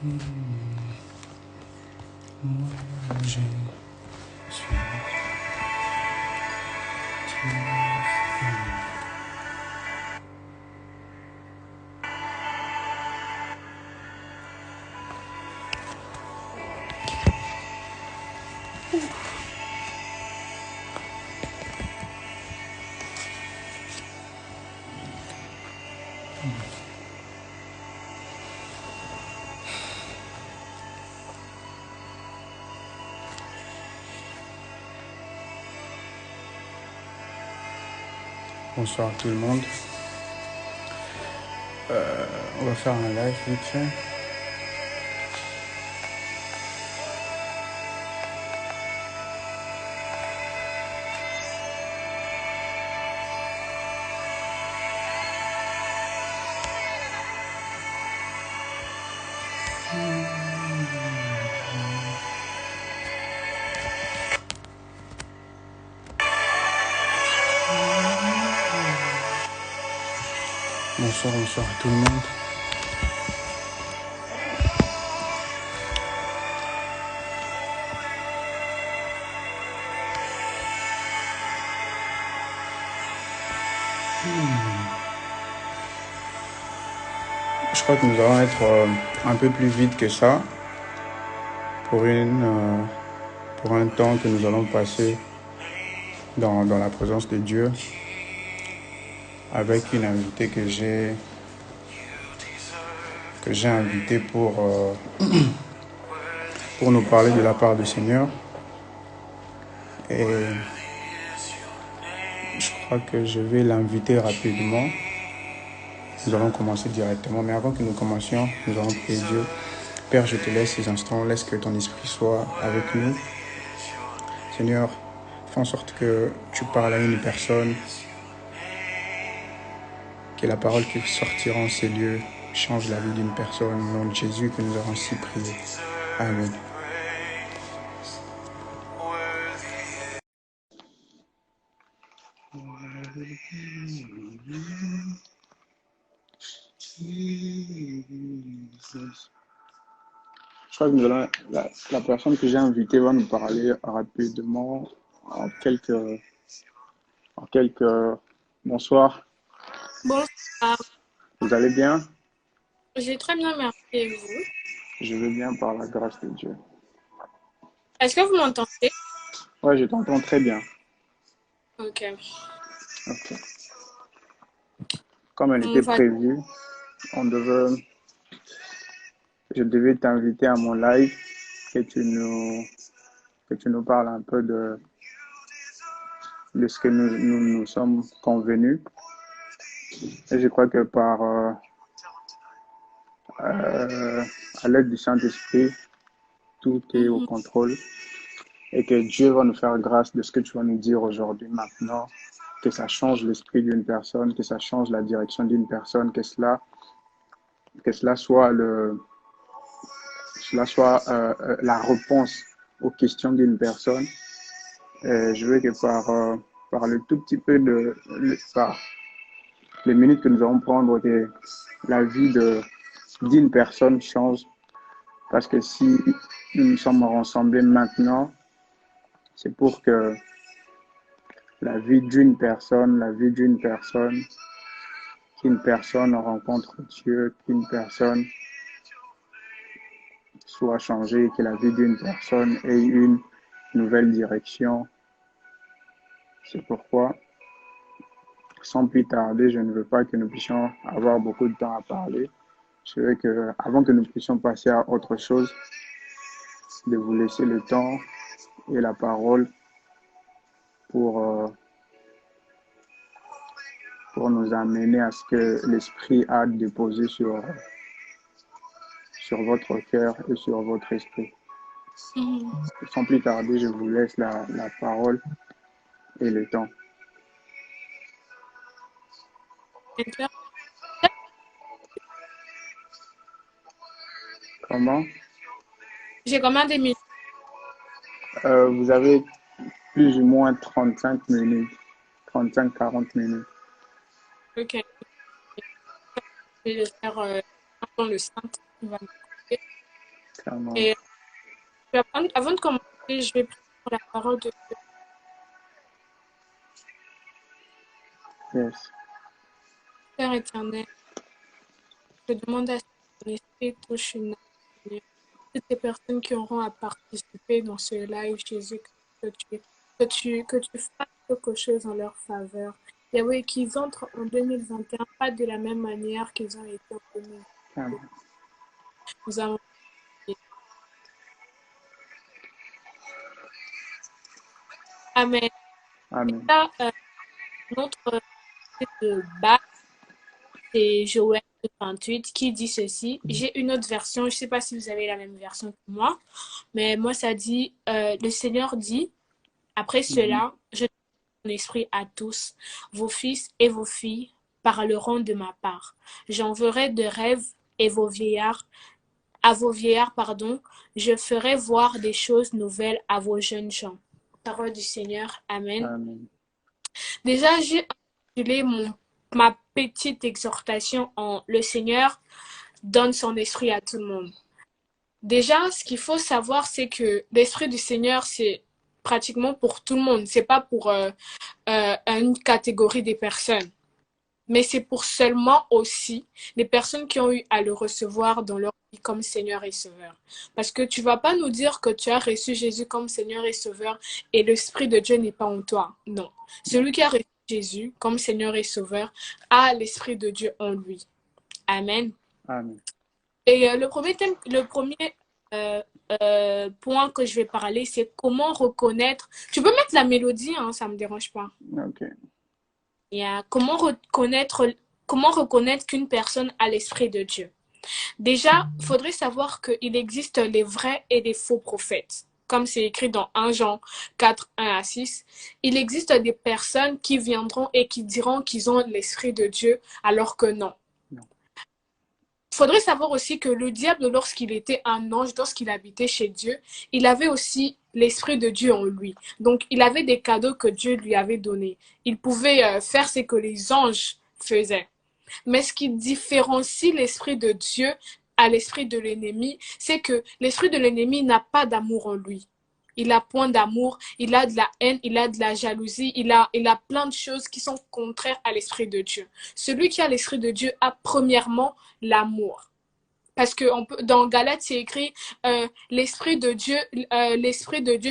Moi, je suis Bonsoir tout le monde. On va faire un live vite fait. Bonsoir à tout le monde. Je crois que nous allons être un peu plus vite que ça pour un temps que nous allons passer dans la présence de Dieu avec une invitée que j'ai invitée pour nous parler de la part du Seigneur. Et je crois que je vais l'inviter rapidement. Nous allons commencer directement, mais avant que nous commencions, nous allons prier Dieu. Père, je te laisse ces instants, laisse que ton esprit soit avec nous. Seigneur, fais en sorte que tu parles à une personne, que la parole qui sortira en ces lieux change la vie d'une personne. Au nom de Jésus que nous avons ainsi prié. Amen. Je crois que la personne que j'ai invitée va nous parler rapidement en quelques... Bonsoir. Bonsoir. Vous allez bien? J'ai très bien, merci. Et vous? Je vais bien par la grâce de Dieu. Est-ce que vous m'entendez? Ouais, je t'entends très bien. Ok. Ok. Comme elle était prévue, je devais t'inviter à mon live, que tu nous parles un peu de ce que nous sommes convenus. Et je crois que à l'aide du Saint-Esprit, tout est au contrôle et que Dieu va nous faire grâce de ce que tu vas nous dire aujourd'hui, maintenant, que ça change l'esprit d'une personne, que ça change la direction d'une personne, que cela soit la réponse aux questions d'une personne. Et je veux que par le tout petit peu par les minutes que nous allons prendre, que la vie d'une personne change. Parce que si nous nous sommes rassemblés maintenant, c'est pour que la vie d'une personne, qu'une personne rencontre Dieu, qu'une personne soit changée, que la vie d'une personne ait une nouvelle direction. C'est pourquoi, sans plus tarder, je ne veux pas que nous puissions avoir beaucoup de temps à parler. Je veux que, avant que nous puissions passer à autre chose, de vous laisser le temps et la parole pour nous amener à ce que l'Esprit a déposé sur votre cœur et sur votre esprit. Sans plus tarder, je vous laisse la parole et le temps. Comment? J'ai combien de minutes? Vous avez plus ou moins 35 minutes, 35-40 minutes. Ok. Je vais le faire dans le centre. Clairement. Et avant de commencer, je vais prendre la parole de Dieu. Yes. Père éternel. Je demande à ce que ton esprit touche une âme, Seigneur. Toutes les personnes qui auront à participer dans ce live, Jésus, que tu fasses quelque chose en leur faveur. Et oui, qu'ils entrent en 2021 pas de la même manière qu'ils ont été en 2020. Amen. Nous avons Amen. Amen. Là, notre de base, c'est Joël 28 qui dit ceci. J'ai une autre version, je ne sais pas si vous avez la même version que moi, mais moi ça dit, le Seigneur dit, après cela, je donne mon esprit à tous, vos fils et vos filles parleront de ma part. J'enverrai de rêves et à vos vieillards, je ferai voir des choses nouvelles à vos jeunes gens. Parole du Seigneur, Amen. Amen. Déjà, j'ai intitulé ma petite exhortation en Le Seigneur donne son esprit à tout le monde. Déjà, ce qu'il faut savoir, c'est que l'esprit du Seigneur, c'est pratiquement pour tout le monde. C'est pas pour une catégorie des personnes. Mais c'est pour seulement aussi les personnes qui ont eu à le recevoir dans leur vie comme Seigneur et Sauveur. Parce que tu vas pas nous dire que tu as reçu Jésus comme Seigneur et Sauveur et l'Esprit de Dieu n'est pas en toi. Non. Celui qui a reçu Jésus comme Seigneur et Sauveur a l'Esprit de Dieu en lui. Amen. Amen. Et le premier point que je vais parler, c'est comment reconnaître. Tu peux mettre la mélodie, hein, ça me dérange pas. Ok. Comment reconnaître qu'une personne a l'Esprit de Dieu? Déjà, il faudrait savoir qu'il existe les vrais et les faux prophètes. Comme c'est écrit dans 1 Jean 4, 1 à 6, il existe des personnes qui viendront et qui diront qu'ils ont l'Esprit de Dieu alors que non. Il faudrait savoir aussi que le diable, lorsqu'il était un ange, lorsqu'il habitait chez Dieu, il avait aussi l'Esprit de Dieu en lui. Donc, il avait des cadeaux que Dieu lui avait donnés. Il pouvait faire ce que les anges faisaient. Mais ce qui différencie l'Esprit de Dieu à l'Esprit de l'ennemi, c'est que l'Esprit de l'ennemi n'a pas d'amour en lui. Il a point d'amour, il a de la haine, il a de la jalousie, il a plein de choses qui sont contraires à l'Esprit de Dieu. Celui qui a l'Esprit de Dieu a premièrement l'amour. Parce que dans Galates, c'est écrit l'Esprit de Dieu,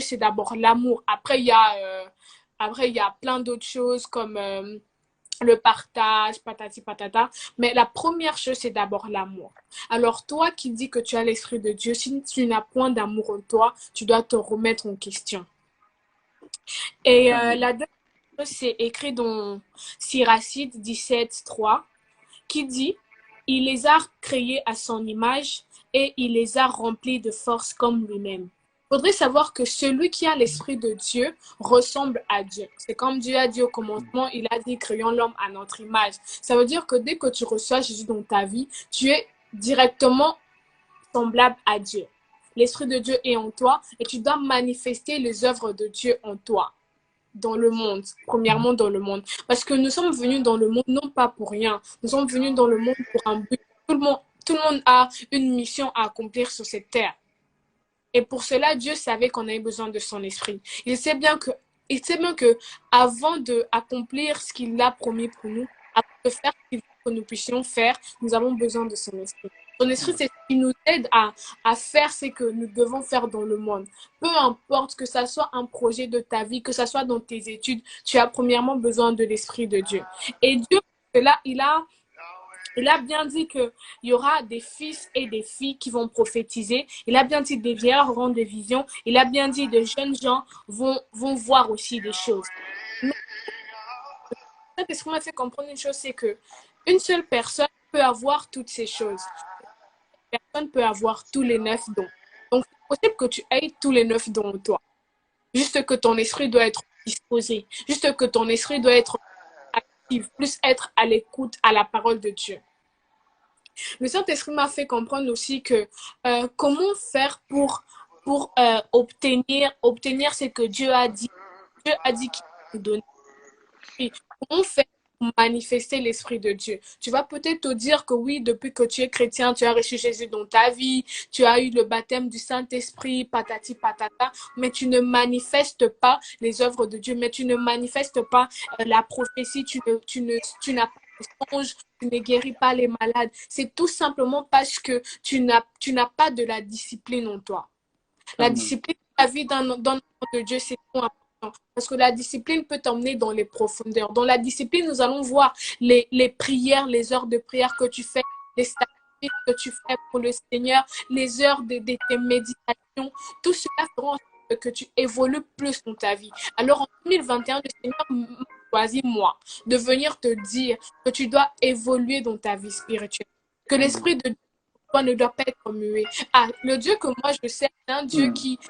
c'est d'abord l'amour. Après, il y a plein d'autres choses comme le partage, patati patata. Mais la première chose, c'est d'abord l'amour. Alors, toi qui dis que tu as l'Esprit de Dieu, si tu n'as point d'amour en toi, tu dois te remettre en question. Et la deuxième chose, c'est écrit dans Siracide 17, 3, qui dit « Il les a créés à son image et il les a remplis de force comme lui-même. » Il faudrait savoir que celui qui a l'Esprit de Dieu ressemble à Dieu. C'est comme Dieu a dit au commencement, il a dit « Créons l'homme à notre image ». Ça veut dire que dès que tu reçois Jésus dans ta vie, tu es directement semblable à Dieu. L'Esprit de Dieu est en toi et tu dois manifester les œuvres de Dieu en toi. Dans le monde, premièrement dans le monde. Parce que nous sommes venus dans le monde non pas pour rien. Nous sommes venus dans le monde pour un but. Tout le monde a une mission à accomplir sur cette terre. Et pour cela, Dieu savait qu'on avait besoin de son esprit. Il sait bien que avant d'accomplir ce qu'il a promis pour nous, avant de faire ce qu'il veut que nous puissions faire, nous avons besoin de son esprit. Son esprit, c'est ce qui nous aide à faire ce que nous devons faire dans le monde. Peu importe que ça soit un projet de ta vie, que ça soit dans tes études, tu as premièrement besoin de l'Esprit de Dieu. Et Dieu, là, il a bien dit qu'il y aura des fils et des filles qui vont prophétiser. Il a bien dit des vieillards auront des visions. Il a bien dit de jeunes gens vont voir aussi des choses. Mais ce qui m'a fait comprendre une chose, c'est que une seule personne peut avoir toutes ces choses. Personne peut avoir tous les 9 dons. Donc, c'est possible que tu aies tous les 9 dons en toi. Juste que ton esprit doit être disposé. Juste que ton esprit doit être actif, plus être à l'écoute à la parole de Dieu. Le Saint-Esprit m'a fait comprendre aussi que comment faire pour obtenir ce que Dieu a dit. Dieu a dit qu'il nous donnait. Et comment faire manifester l'Esprit de Dieu. Tu vas peut-être te dire que oui, depuis que tu es chrétien, tu as reçu Jésus dans ta vie, tu as eu le baptême du Saint-Esprit, patati patata, mais tu ne manifestes pas les œuvres de Dieu, mais tu ne manifestes pas la prophétie, tu n'as pas de songe, tu ne guéris pas les malades. C'est tout simplement parce que tu n'as pas de la discipline en toi. La Amen. discipline de la vie d'un enfant de Dieu, c'est trop important. Parce que la discipline peut t'emmener dans les profondeurs. Dans la discipline, nous allons voir les prières, les heures de prière que tu fais, les sacrifices que tu fais pour le Seigneur, les heures de tes méditations. Tout cela fera en sorte que tu évolues plus dans ta vie. Alors en 2021, le Seigneur m'a choisi, moi, de venir te dire que tu dois évoluer dans ta vie spirituelle. Que l'Esprit de Dieu ne doit pas être muet. Ah, le Dieu que moi je sais, c'est un Dieu qui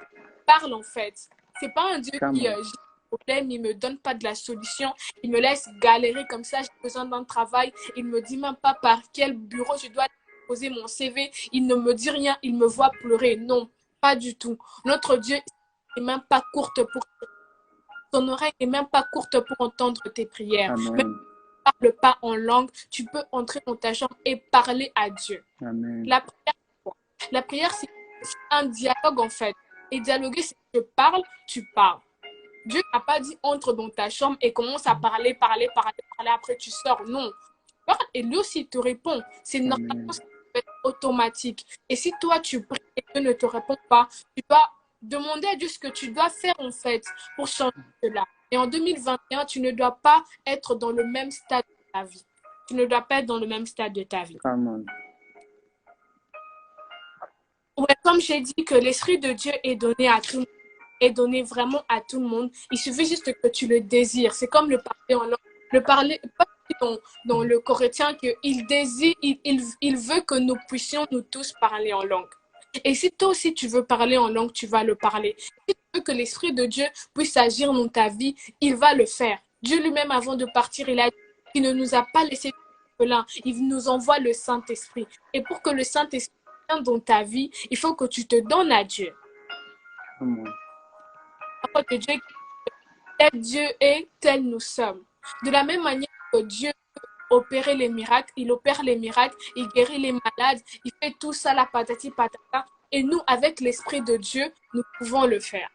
parle en fait. C'est pas un Dieu qui j'ai un problème, il me donne pas de la solution, il me laisse galérer comme ça, j'ai besoin d'un travail, il me dit même pas par quel bureau je dois poser mon CV, il ne me dit rien, il me voit pleurer. Non, pas du tout. Notre Dieu n'est même pas courte pour ton oreille n'est même pas courte pour entendre tes prières. Amen. Même si tu ne parles pas en langue, tu peux entrer dans ta chambre et parler à Dieu. Amen. La prière, c'est un dialogue en fait. Et dialoguer, c'est que je parle, tu parles. Dieu n'a pas dit entre dans ta chambre et commence à parler, après tu sors. Non. Tu parles et lui aussi te répond. C'est normalement automatique. Et si toi tu pries et Dieu ne te répond pas, tu dois demander à Dieu ce que tu dois faire en fait pour changer cela. Et en 2021, tu ne dois pas être dans le même stade de ta vie. Tu ne dois pas être dans le même stade de ta vie. Amen. Ouais, comme j'ai dit que l'Esprit de Dieu est donné à tout le monde, est donné vraiment à tout le monde. Il suffit juste que tu le désires. C'est comme le parler en langue. Le parler, pas dans le Corinthien, qu'il désire, il veut que nous puissions nous tous parler en langue. Et si toi aussi tu veux parler en langue, tu vas le parler. Si tu veux que l'Esprit de Dieu puisse agir dans ta vie, il va le faire. Dieu lui-même, avant de partir, il a dit qu'il ne nous a pas laissé orphelins. Il nous envoie le Saint-Esprit. Et pour que le Saint-Esprit vienne dans ta vie, il faut que tu te donnes à Dieu. Amen. La parole de Dieu, tel Dieu est, tel nous sommes. De la même manière que Dieu peut opérer les miracles, il opère les miracles, il guérit les malades, il fait tout ça, la patati patata. Et nous, avec l'Esprit de Dieu, nous pouvons le faire.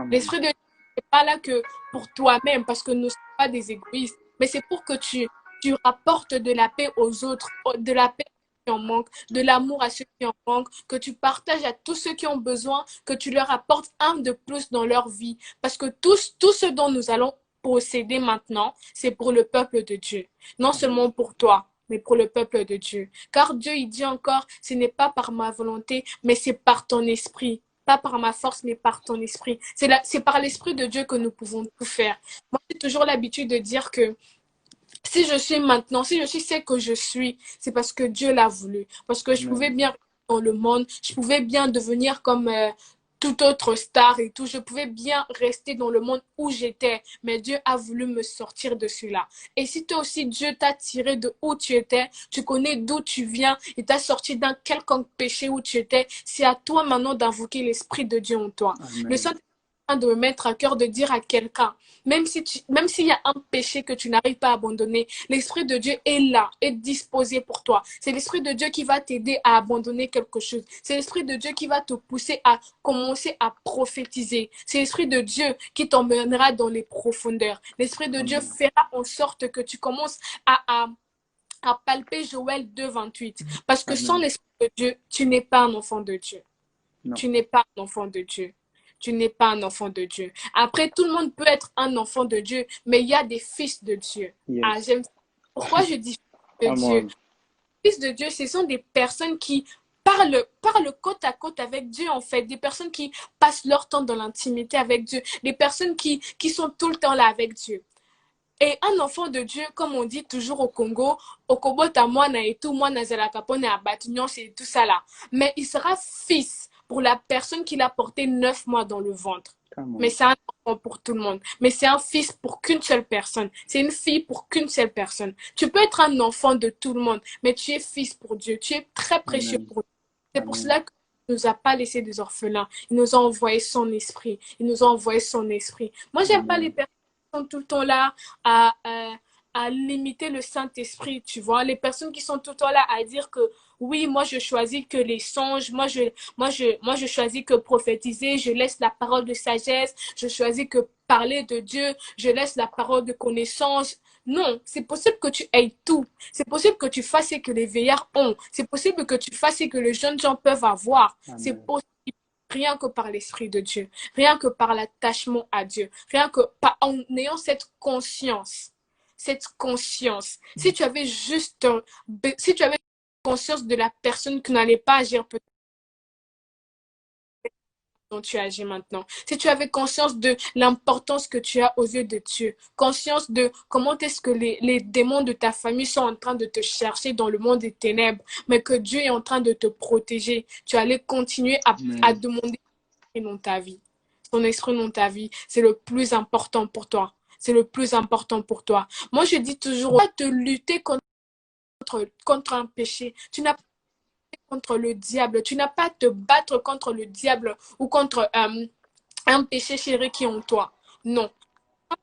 L'Esprit de Dieu n'est pas là que pour toi-même, parce que nous ne sommes pas des égoïstes, mais c'est pour que tu rapportes de la paix aux autres, de la paix qui en manquent, de l'amour à ceux qui en manquent, que tu partages à tous ceux qui ont besoin, que tu leur apportes un de plus dans leur vie. Parce que tout ce dont nous allons posséder maintenant, c'est pour le peuple de Dieu. Non seulement pour toi, mais pour le peuple de Dieu. Car Dieu, il dit encore, ce n'est pas par ma volonté, mais c'est par ton esprit. Pas par ma force, mais par ton esprit. C'est par l'Esprit de Dieu que nous pouvons tout faire. Moi, j'ai toujours l'habitude de dire que si je suis maintenant, si je suis ce que je suis, c'est parce que Dieu l'a voulu. Parce que je pouvais bien rester dans le monde, je pouvais bien devenir comme toute autre star et tout. Je pouvais bien rester dans le monde où j'étais, mais Dieu a voulu me sortir de cela. Et si toi aussi, Dieu t'a tiré de où tu étais, tu connais d'où tu viens et t'a sorti d'un quelconque péché où tu étais, c'est à toi maintenant d'invoquer l'Esprit de Dieu en toi. Amen. Le Saint-Esprit de me mettre à cœur de dire à quelqu'un, même s'il y a un péché que tu n'arrives pas à abandonner, l'Esprit de Dieu est là, est disposé pour toi. C'est l'Esprit de Dieu qui va t'aider à abandonner quelque chose. C'est l'Esprit de Dieu qui va te pousser à commencer à prophétiser. C'est l'Esprit de Dieu qui t'emmènera dans les profondeurs. L'Esprit de Dieu fera en sorte que tu commences à palper Joël 2,28. Parce que sans l'Esprit de Dieu, tu n'es pas un enfant de Dieu. Non. Tu n'es pas un enfant de Dieu. Tu n'es pas un enfant de Dieu. Après, tout le monde peut être un enfant de Dieu, mais il y a des fils de Dieu. Yes. Ah, j'aime ça. Pourquoi je dis fils de Dieu? Fils de Dieu, ce sont des personnes qui parlent côte à côte avec Dieu, en fait. Des personnes qui passent leur temps dans l'intimité avec Dieu. Des personnes qui sont tout le temps là avec Dieu. Et un enfant de Dieu, comme on dit toujours au Congo, Okobota mwana et tout, mwana zelakapone abatignon, c'est tout ça là. Mais il sera fils pour la personne qui l'a porté 9 mois dans le ventre. Mais c'est un enfant pour tout le monde. Mais c'est un fils pour qu'une seule personne. C'est une fille pour qu'une seule personne. Tu peux être un enfant de tout le monde, mais tu es fils pour Dieu. Tu es très précieux pour Dieu. C'est pour cela qu'il ne nous a pas laissé des orphelins. Il nous a envoyé son esprit. Il nous a envoyé son esprit. Moi, j'aime pas les personnes qui sont tout le temps là à limiter le Saint-Esprit, tu vois. Les personnes qui sont tout le temps là à dire que oui, moi je choisis que les songes, moi je choisis que prophétiser, je laisse la parole de sagesse, je choisis que parler de Dieu, je laisse la parole de connaissance. Non, c'est possible que tu aies tout. C'est possible que tu fasses ce que les veillards ont. C'est possible que tu fasses ce que les jeunes gens peuvent avoir. C'est Amen. possible rien que par l'Esprit de Dieu, rien que par l'attachement à Dieu, rien que en ayant cette conscience. Cette conscience. Si tu avais juste, si tu avais conscience de la personne qui n'allait pas agir peut-être dont tu agis maintenant. Si tu avais conscience de l'importance que tu as aux yeux de Dieu, conscience de comment est-ce que les démons de ta famille sont en train de te chercher dans le monde des ténèbres, mais que Dieu est en train de te protéger, tu allais continuer à demander dans ta vie. Ton esprit dans ta vie, c'est le plus important pour toi. C'est le plus important pour toi. Moi, je dis toujours, pas te lutter contre un péché. Tu n'as pas contre le diable. Tu n'as pas à te battre contre le diable ou contre un péché chéri qui est en toi. Non.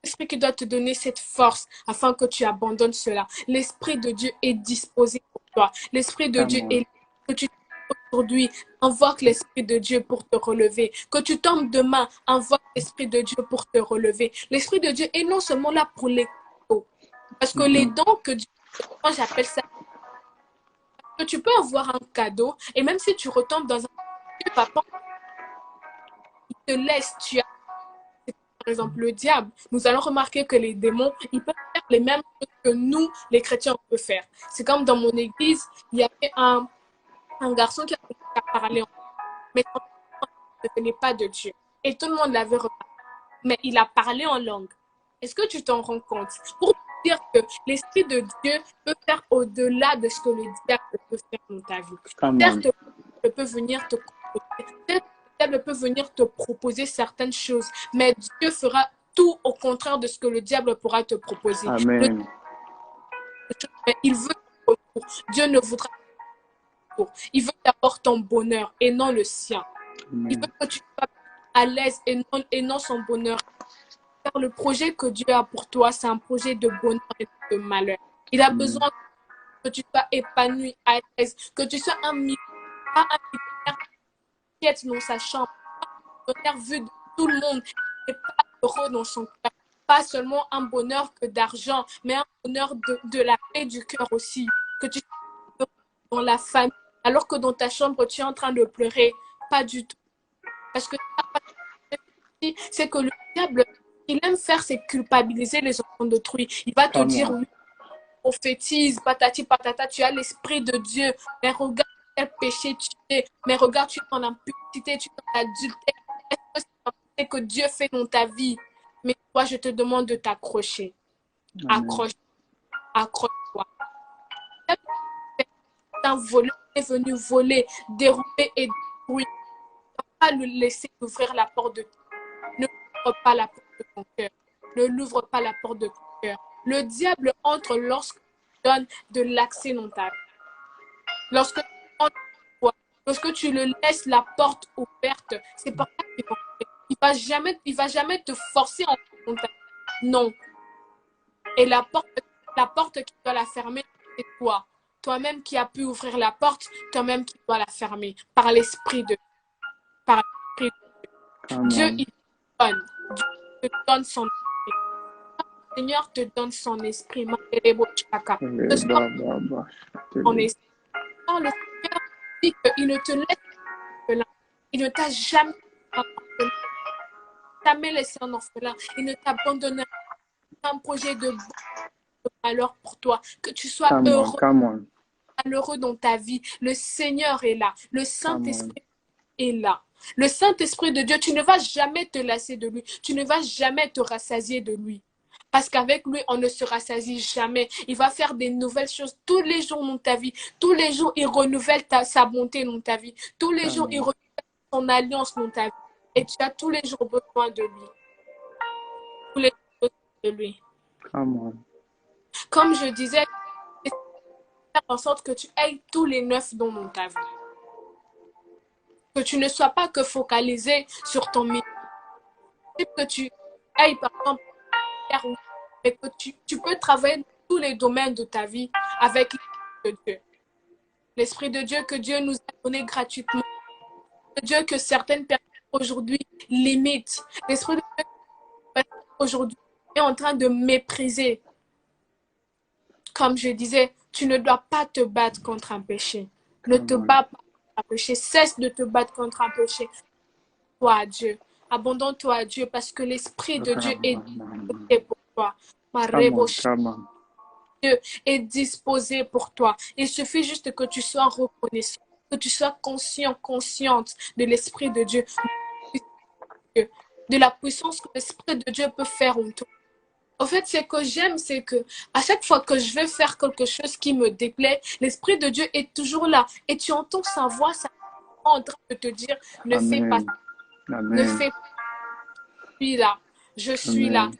L'Esprit qui doit te donner cette force afin que tu abandonnes cela. L'Esprit de Dieu est disposé pour toi. L'Esprit de Dieu est là. Que tu aujourd'hui, invoque l'Esprit de Dieu pour te relever. Que tu tombes demain, invoque l'Esprit de Dieu pour te relever. L'Esprit de Dieu est non seulement là pour les cadeaux. Parce que les dons que Dieu, moi j'appelle ça, que tu peux avoir un cadeau et même si tu retombes dans un papa, il te laisse, tu as par exemple le diable. Nous allons remarquer que les démons, ils peuvent faire les mêmes choses que nous, les chrétiens, on peut faire. C'est comme dans mon église, il y avait un garçon qui a parlé en langue, mais son ne venait pas de Dieu. Et tout le monde l'avait remarqué. Mais il a parlé en langue. Est-ce que tu t'en rends compte? Pour dire que l'Esprit de Dieu peut faire au-delà de ce que le diable peut faire dans ta vie. Certes, le diable peut venir te proposer, certes, le diable peut venir te proposer certaines choses, mais Dieu fera tout au contraire de ce que le diable pourra te proposer. Amen. Il veut ton retour. Dieu ne voudra pas ton retour. Il veut d'abord ton bonheur et non le sien. Amen. Il veut que tu sois à l'aise et non son bonheur. Car le projet que Dieu a pour toi, c'est un projet de bonheur et de malheur. Il a besoin que tu sois épanoui, à l'aise, que tu sois un millionnaire, pas un millionnaire qui est dans sa chambre, un millionnaire vu de tout le monde, et pas heureux dans son cœur. Pas seulement un bonheur que d'argent, mais un bonheur de la paix du cœur aussi. Que tu sois dans la famille, alors que dans ta chambre, tu es en train de pleurer. Pas du tout. Parce que c'est que le diable, il aime faire, c'est culpabiliser les enfants d'autrui. Il va te dire, oui, prophétise, patati patata, tu as l'Esprit de Dieu, mais regarde quel péché tu es, mais regarde, tu es en impudicité, tu es en adultère. Est-ce que c'est que Dieu fait dans ta vie? Mais toi, je te demande de t'accrocher. Accroche-toi. Un voleur est venu voler, dérouler et détruire. Ne pas lui laisser ouvrir la porte de ne l'ouvre pas la porte de ton cœur. Ne l'ouvre pas la porte de ton cœur. Le diable entre lorsque tu donnes de l'accès dans ta vie. Lorsque tu le laisses la porte ouverte, c'est pas ça qu'il va faire. Il va jamais te forcer en ta vie. Non. Et la porte qui doit la fermer, c'est toi. Toi-même qui as pu ouvrir la porte, toi-même qui dois la fermer. Par l'Esprit de Dieu. Il donne. Dieu te donne son esprit. Le Seigneur te donne son esprit. Son esprit. Le Seigneur dit qu'il ne te laisse pas orphelin. Il ne t'a jamais laissé un orphelin. Il ne t'abandonnera pas un projet de malheur pour toi. Que tu sois heureux, malheureux dans ta vie. Le Seigneur est là. Le Saint-Esprit est là. Le Saint-Esprit de Dieu, tu ne vas jamais te lasser de lui. Tu ne vas jamais te rassasier de lui. Parce qu'avec lui, on ne se rassasie jamais. Il va faire des nouvelles choses tous les jours dans ta vie. Tous les jours, il renouvelle sa bonté dans ta vie. Tous les jours, il renouvelle son alliance dans ta vie. Et tu as tous les jours besoin de lui. Tous les jours besoin de lui. Comme je disais, faire en sorte que tu aies tous les 9 dons dans ta vie. Que tu ne sois pas que focalisé sur ton métier. Que tu ailles, par exemple, mais que tu peux travailler tous les domaines de ta vie avec l'Esprit de Dieu. L'Esprit de Dieu que Dieu nous a donné gratuitement. Dieu que certaines personnes aujourd'hui limitent. L'Esprit de Dieu aujourd'hui est en train de mépriser. Comme je disais, tu ne dois pas te battre contre un péché. Ne te bats pas contre un péché. Cesse de te battre contre un péché. Toi à Dieu. Abandonne-toi à Dieu parce que l'Esprit de Dieu est disposé pour toi. Dieu est disposé pour toi. Il suffit juste que tu sois reconnaissant, que tu sois conscient, consciente de l'Esprit de Dieu, de la puissance que l'Esprit de Dieu peut faire en toi. En fait, ce que j'aime, c'est que à chaque fois que je vais faire quelque chose qui me déplaît, l'Esprit de Dieu est toujours là. Et tu entends sa voix, ça est en train de te dire, ne fais pas ça. Ne fais pas ça. Je suis là. Je suis là.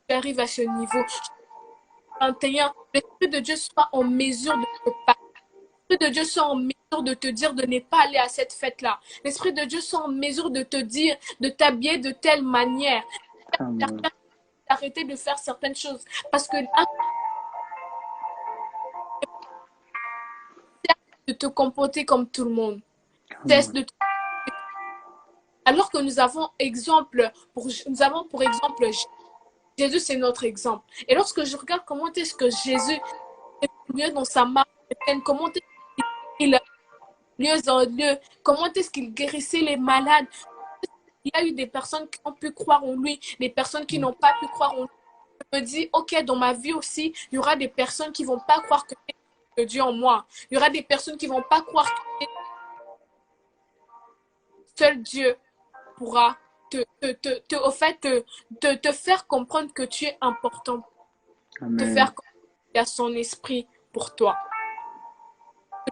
J'arrive à ce niveau. 21, l'Esprit de Dieu soit en mesure de te parler. L'Esprit de Dieu soit en mesure de te dire de ne pas aller à cette fête-là. L'Esprit de Dieu soit en mesure de te dire de t'habiller de telle manière. D'arrêter de faire certaines choses. Parce que de te comporter comme tout le monde. Cesse de te... Alors que nous avons pour exemple Jésus, c'est notre exemple. Et lorsque je regarde comment est-ce que Jésus évoluait dans sa marche, comment est-ce qu'il lieu en lieu, comment est-ce qu'il guérissait les malades. Il y a eu des personnes qui ont pu croire en lui, des personnes qui n'ont pas pu croire en lui. Je me dis, ok, dans ma vie aussi, il y aura des personnes qui ne vont pas croire que Dieu en moi. Il y aura des personnes qui ne vont pas croire que seul Dieu pourra te faire comprendre que tu es important. Amen. Te faire comprendre qu'il y a son esprit pour toi.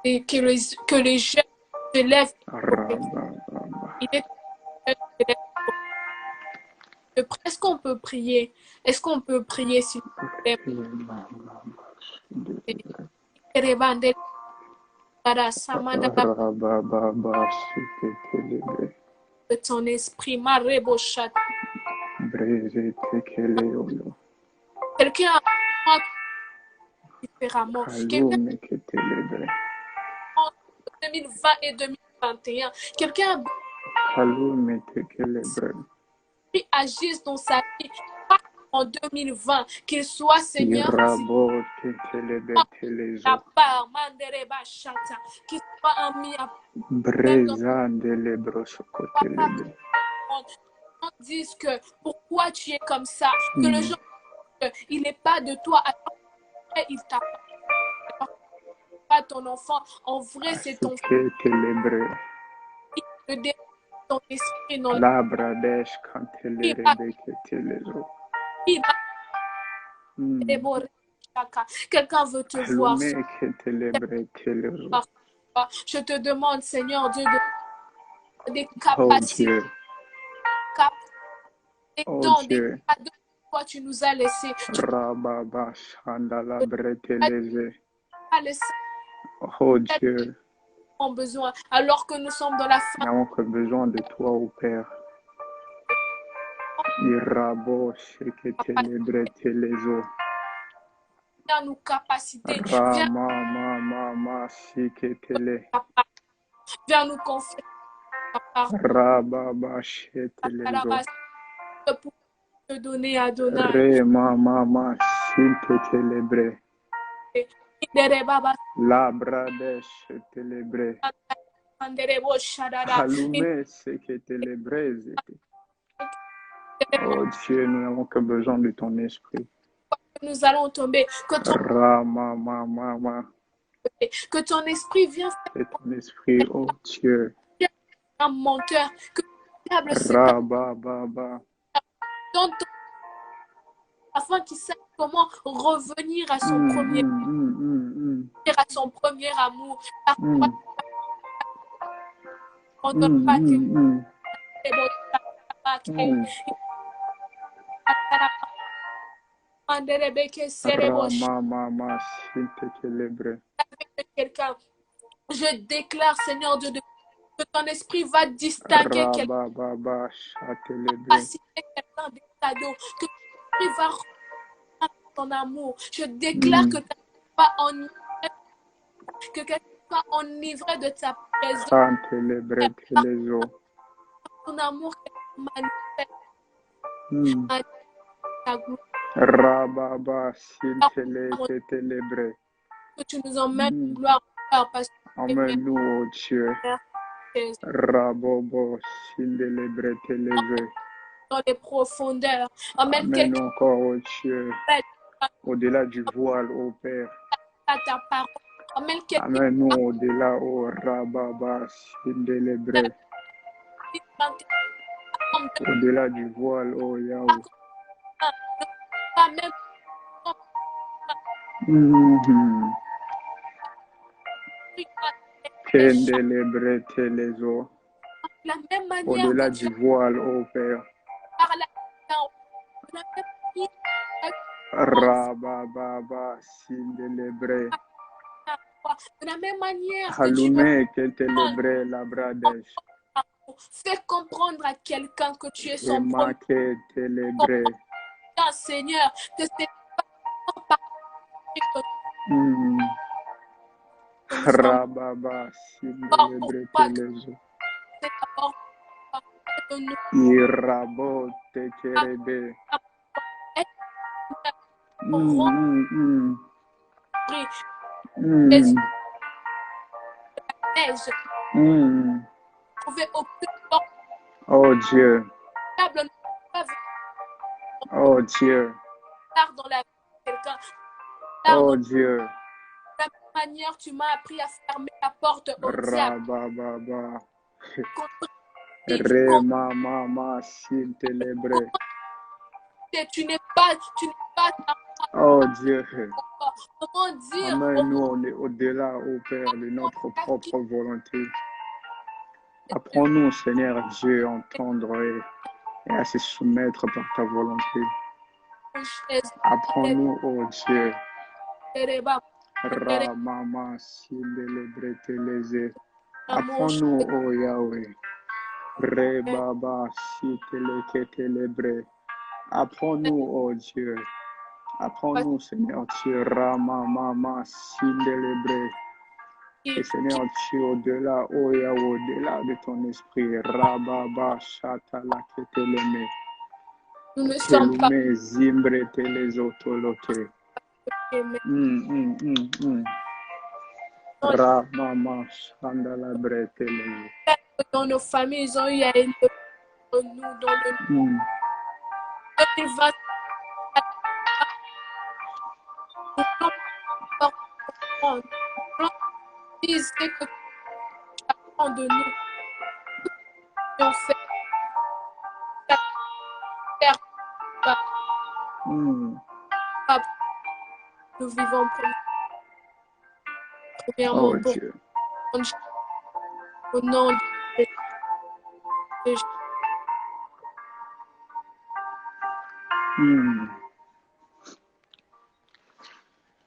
Et que les jeunes se lèvent. Il est est-ce qu'on peut prier? Est-ce qu'on peut prier s'il vous plaît? De ton esprit, quelqu'un a différemment. Quelqu'un 2020 et 2021. Quelqu'un agisse dans sa vie en 2020, qu'il soit Seigneur, la part, qu'il soit un miracle. On dit que pourquoi tu es comme ça, que le jour il n'est pas de toi, il t'a pas ton enfant, en vrai c'est ton fils. Le ton esprit dans quelqu'un veut te voir. Je te demande, Seigneur Dieu, des capacités, des dons, des cadeaux que toi tu nous as laissés. Oh Dieu. Besoin, alors que nous sommes dans la fin. Nous avons besoin de toi, ô Père. Viens nous capaciter. Viens nous confier. Pour te donner à donner. La bradesh télébré. Allumez ce que télébré. Oh Dieu, nous n'avons que besoin de ton esprit. Nous allons tomber. Que ton esprit vienne faire ton esprit, oh Dieu. Un menteur. Que afin qu'il sache comment revenir à son à son premier amour. On ne donne pas que quelqu'un. Je déclare, Seigneur Dieu, que ton esprit va distinguer quelqu'un des cadeaux, que ton esprit va ton amour. Je déclare que quelqu'un soit enivré, que quelqu'un soit enivré de ta présence. Cantelebre telezo. Ton amour manifeste ta gloire. Rababa sintele ketelebre. Que tu nous emmènes gloire parce que Emmène-nous, oh Dieu. Rabobo sindelebre telezo. dans les profondeurs. Emmène Amène quelqu'un encore, oh Dieu, au-delà du voile, ô Père. à ta parole. Emmène quelqu'un Amène-nous au-delà, ô Rababa sindelebre. Au-delà du voile, ô Yahweh. pas même Kendelebre telezo. la même manière Au-delà que tu du voile, ô Père. parles à Rababa sindelebre. de la même manière que tu Halume ketelebre labradèche. fais comprendre à quelqu'un que tu es son Ema ketelebre. premier Seigneur, que c'est pas Rababa sindelebre telezo. de nous. Irabo tekerebe. Neige, trouver aucune Oh Dieu, portable oh Dieu, dans la vie de quelqu'un. oh Dieu. De la même manière, tu m'as appris à fermer la porte au diable. Rababa. Contre Rema mama sintelebre. tu n'es pas Oh Dieu. comment dire Amène-nous au-delà, ô Père, de notre propre volonté. Apprends-nous, Seigneur Dieu, à entendre et à se soumettre par ta volonté. Apprends-nous, ô Dieu. Ramama sindelebre teleze. Apprends-nous, ô Yahweh. Rebaba sitelebre. Apprends-nous, ô Dieu. Apprends-nous, Seigneur Dieu. Ramama sindelebre. Et Seigneur Dieu, au-delà, oh Yahweh, au-delà de ton esprit, Rababa Shatala Keteleme, nous ne sommes pas Kelume Zimbre Telezotolote, Ramama Shandala Breteleme. dans nos familles, ils ont eu à élever nous dans le 2020. Disent que tu apprends de nous. On fait nous vivons premièrement Oh pour Dieu. au nom de Jésus.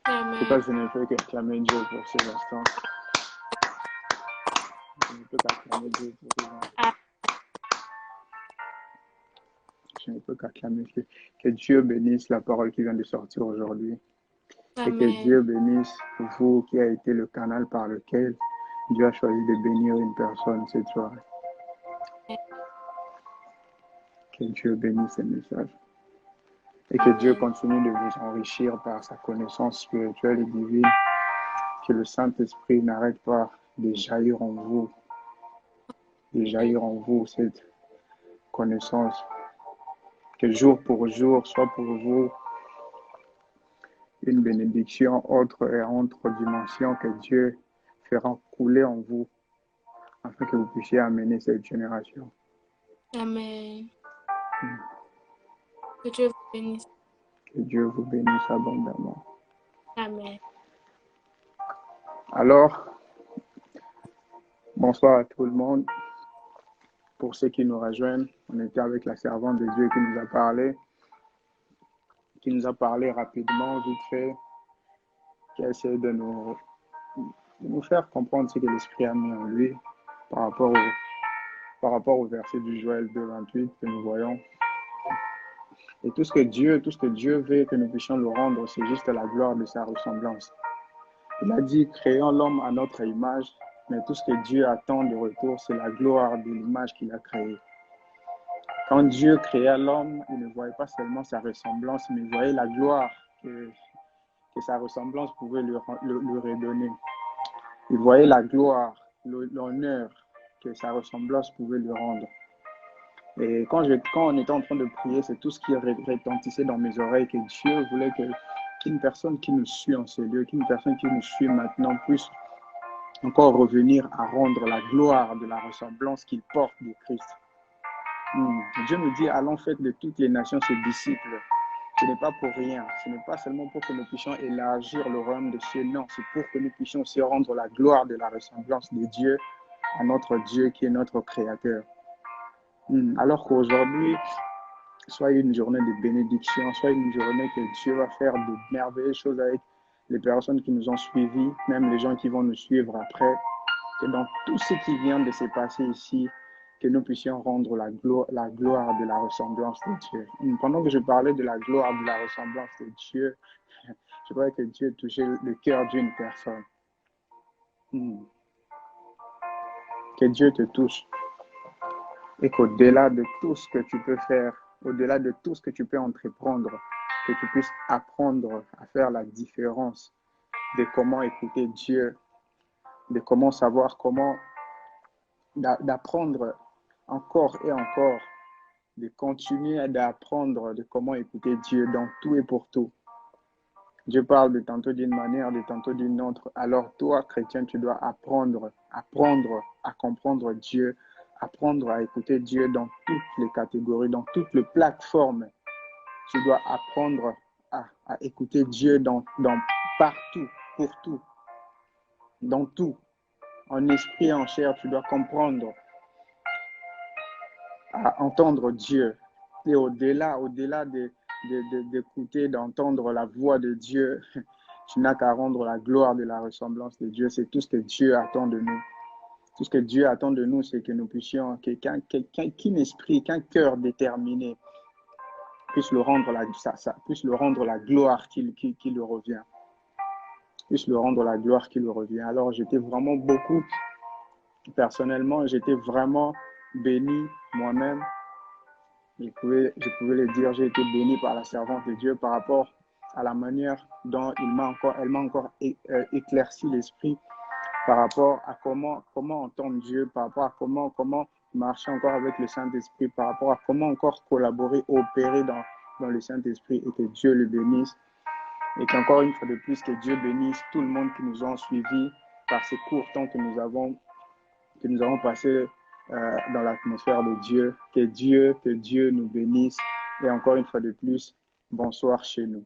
En tout cas, je ne peux qu'acclamer Dieu pour ces instants. Je ne peux qu'acclamer Dieu pour ces instants. Je ne peux qu'acclamer que Dieu bénisse la parole qui vient de sortir aujourd'hui. Et que Dieu bénisse vous qui a été le canal par lequel Dieu a choisi de bénir une personne cette soirée. Que Dieu bénisse ces messages. Et que Dieu continue de vous enrichir par sa connaissance spirituelle et divine. Que le Saint-Esprit n'arrête pas de jaillir en vous cette connaissance. Que jour pour jour soit pour vous une bénédiction autre et entre dimensions que Dieu fera couler en vous afin que vous puissiez amener cette génération. Amen. Que Dieu vous bénisse. Que Dieu vous bénisse abondamment. Amen. Alors, bonsoir à tout le monde. Pour ceux qui nous rejoignent, on était avec la servante de Dieu qui nous a parlé rapidement, vite fait, qui a essayé de nous faire comprendre ce que l'Esprit a mis en lui par rapport au verset du Joël 2, 28 que nous voyons. Et tout ce que Dieu veut que nous puissions le rendre, c'est juste la gloire de sa ressemblance. Il a dit, créons l'homme à notre image, mais tout ce que Dieu attend de retour, c'est la gloire de l'image qu'il a créée. Quand Dieu créa l'homme, il ne voyait pas seulement sa ressemblance, mais il voyait la gloire que sa ressemblance pouvait lui redonner. Il voyait la gloire, l'honneur que sa ressemblance pouvait lui rendre. Et quand on était en train de prier, c'est tout ce qui retentissait dans mes oreilles, que Dieu voulait qu'une personne qui nous suit en ce lieu, qu'une personne qui nous suit maintenant puisse encore revenir à rendre la gloire de la ressemblance qu'il porte de Christ. Dieu nous dit, allons faites de toutes les nations ses disciples. Ce n'est pas pour rien, ce n'est pas seulement pour que nous puissions élargir le royaume de Dieu, non, c'est pour que nous puissions aussi rendre la gloire de la ressemblance de Dieu à notre Dieu qui est notre Créateur. Alors qu'aujourd'hui, soit une journée de bénédiction, soit une journée que Dieu va faire de merveilleuses choses avec les personnes qui nous ont suivis, même les gens qui vont nous suivre après, que dans tout ce qui vient de se passer ici, que nous puissions rendre la gloire de la ressemblance de Dieu. Pendant que je parlais de la gloire de la ressemblance de Dieu, je crois que Dieu touchait le cœur d'une personne. Que Dieu te touche. Et qu'au-delà de tout ce que tu peux faire, au-delà de tout ce que tu peux entreprendre, que tu puisses apprendre à faire la différence de comment écouter Dieu, de comment savoir d'apprendre encore et encore, de continuer d'apprendre de comment écouter Dieu dans tout et pour tout. Dieu parle de tantôt d'une manière, de tantôt d'une autre. Alors toi, chrétien, tu dois apprendre à comprendre Dieu, apprendre à écouter Dieu dans toutes les catégories, dans toutes les plateformes. Tu dois apprendre à écouter Dieu dans partout, pour tout, dans tout. En esprit et en chair, tu dois comprendre à entendre Dieu. Et au-delà d'écouter, d'entendre la voix de Dieu, tu n'as qu'à rendre la gloire de la ressemblance de Dieu. C'est tout ce que Dieu attend de nous. Tout ce que Dieu attend de nous, c'est que nous puissions, qu'un esprit, qu'un cœur déterminé puisse le rendre la gloire qui lui revient. Puisse le rendre la gloire qui lui revient. Alors, j'étais vraiment personnellement, j'étais vraiment béni moi-même. Je pouvais le dire, j'ai été béni par la servante de Dieu par rapport à la manière dont elle m'a encore éclairci l'esprit par rapport à comment entendre Dieu, par rapport à comment marcher encore avec le Saint-Esprit, par rapport à comment encore collaborer, opérer dans le Saint-Esprit, et que Dieu le bénisse. Et qu'encore une fois de plus, que Dieu bénisse tout le monde qui nous ont suivis par ces courts temps que nous avons passé dans l'atmosphère de Dieu. Que Dieu nous bénisse. Et encore une fois de plus, bonsoir chez nous.